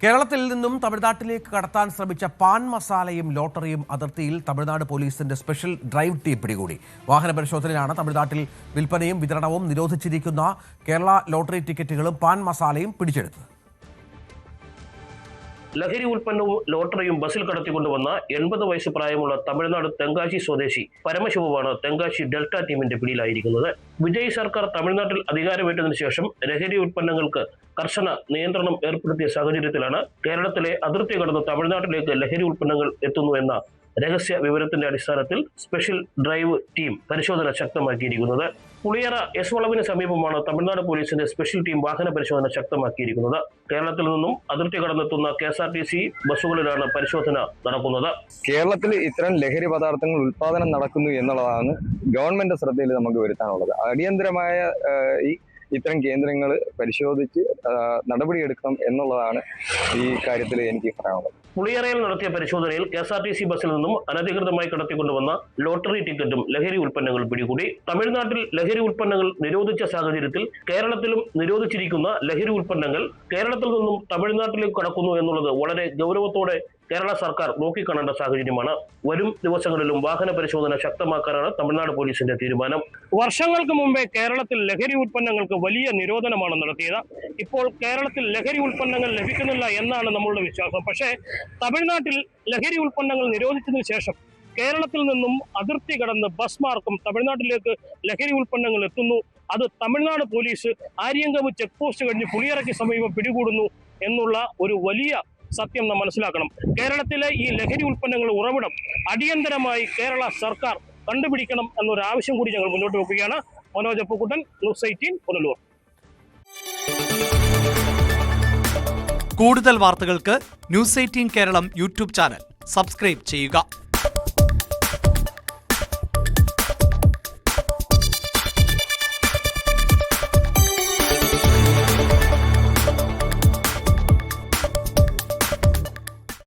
കേരളത്തിൽ നിന്നും തമിഴ്നാട്ടിലേക്ക് കടത്താൻ ശ്രമിച്ച പാൻ മസാലയും ലോട്ടറിയും അതിർത്തിയിൽ തമിഴ്നാട് പോലീസിന്റെ സ്പെഷ്യൽ ഡ്രൈവ് ടീം പിടികൂടി. വാഹന പരിശോധനയിലാണ് തമിഴ്നാട്ടിൽ വിൽപ്പനയും വിതരണവും നിരോധിച്ചിരിക്കുന്ന കേരള ലോട്ടറി ടിക്കറ്റുകളും പാൻ മസാലയും പിടിച്ചെടുത്തത്. ലഹരി ഉൽപ്പന്നവും ലോട്ടറിയും ബസ്സിൽ കടത്തിക്കൊണ്ടുവന്ന 80 വയസ്സ് പ്രായമുള്ള തമിഴ്നാട് തെങ്കാശി സ്വദേശി പരമശിവമാണ് തെങ്കാശി ഡെൽറ്റ ടീമിന്റെ പിടിയിലായിരിക്കുന്നത്. വിജയ് സർക്കാർ തമിഴ്നാട്ടിൽ അധികാരമേറ്റതിനു ശേഷം ലഹരി ഉൽപ്പന്നങ്ങൾക്ക് കർശന നിയന്ത്രണം ഏർപ്പെടുത്തിയ സാഹചര്യത്തിലാണ് കേരളത്തിലെ അതിർത്തി കടന്ന് തമിഴ്നാട്ടിലേക്ക് ലഹരി ഉൽപ്പന്നങ്ങൾ എത്തുന്നു എന്ന രഹസ്യ വിവരത്തിന്റെ അടിസ്ഥാനത്തിൽ സ്പെഷ്യൽ ഡ്രൈവ് ടീം പരിശോധന ശക്തമാക്കിയിരിക്കുന്നത്. പുളിയറ എസ് വളവിന് സമീപമാണ് തമിഴ്നാട് പോലീസിന്റെ സ്പെഷ്യൽ ടീം വാഹന പരിശോധന ശക്തമാക്കിയിരിക്കുന്നത്. കേരളത്തിൽ നിന്നും അതിർത്തി കടന്നെത്തുന്ന KSRTC ബസ്സുകളിലാണ് പരിശോധന നടക്കുന്നത്. കേരളത്തിൽ ഇത്തരം ലഹരി പദാർത്ഥങ്ങൾ ഉൽപാദനം നടക്കുന്നു എന്നുള്ളതാണ് ഗവൺമെന്റ് ശ്രദ്ധയിൽ നമുക്ക് വരുത്താനുള്ളത്. അടിയന്തരമായ ഇത്തരം കേന്ദ്രങ്ങൾ പരിശോധിച്ച് നടപടിയെടുക്കണം എന്നുള്ളതാണ് ഈ കാര്യത്തിൽ എനിക്ക് പറയാനുള്ളത്. പുളിയറയിൽ നടത്തിയ പരിശോധനയിൽ KSRTC ബസ്സിൽ നിന്നും അനധികൃതമായി കടത്തിക്കൊണ്ടുവന്ന ലോട്ടറി ടിക്കറ്റും ലഹരി ഉൽപ്പന്നങ്ങൾ പിടികൂടി. തമിഴ്നാട്ടിൽ ലഹരി ഉൽപ്പന്നങ്ങൾ നിരോധിച്ച സാഹചര്യത്തിൽ കേരളത്തിലും നിരോധിച്ചിരിക്കുന്ന ലഹരി ഉൽപ്പന്നങ്ങൾ കേരളത്തിൽ നിന്നും തമിഴ്നാട്ടിലേക്ക് കടക്കുന്നു എന്നുള്ളത് വളരെ ഗൗരവത്തോടെ കേരള സർക്കാർ നോക്കിക്കാണേണ്ട സാഹചര്യമാണ്. വരും ദിവസങ്ങളിലും വാഹന പരിശോധന ശക്തമാക്കാനാണ് തമിഴ്നാട് പോലീസിന്റെ തീരുമാനം. വർഷങ്ങൾക്ക് മുമ്പേ കേരളത്തിൽ ലഹരി ഉൽപ്പന്നങ്ങൾക്ക് വലിയ നിരോധനമാണ് നടത്തിയത്. ഇപ്പോൾ കേരളത്തിൽ ലഹരി ഉൽപ്പന്നങ്ങൾ ലഭിക്കുന്നില്ല എന്നാണ് നമ്മളുടെ വിശ്വാസം. പക്ഷേ തമിഴ്നാട്ടിൽ ലഹരി ഉൽപ്പന്നങ്ങൾ നിരോധിച്ചതിനു ശേഷം കേരളത്തിൽ നിന്നും അതിർത്തി കടന്ന് ബസ് മാർഗം തമിഴ്നാട്ടിലേക്ക് ലഹരി ഉൽപ്പന്നങ്ങൾ എത്തുന്നു. അത് Tamil Nadu police Aryankavu check post കഴിഞ്ഞ് പുളിയറയ്ക്ക് സമീപം പിടികൂടുന്നു എന്നുള്ള ഒരു വലിയ സത്യം നാം മനസ്സിലാക്കണം. കേരളത്തിലെ ഈ ലഹരി ഉൽപ്പന്നങ്ങളുടെ ഉറവിടം അടിയന്തരമായി കേരള സർക്കാർ കണ്ടുപിടിക്കണം എന്നൊരു ആവശ്യം കൂടി ഞങ്ങൾ മുന്നോട്ട് വെക്കുകയാണ്. മനോജ് അപ്പുക്കുട്ടൻ, ന്യൂസ് 18, പുനലൂർ. കൂടുതൽ വാർത്തകൾക്ക് News 18 Keralam YouTube channel subscribe ചെയ്യുക.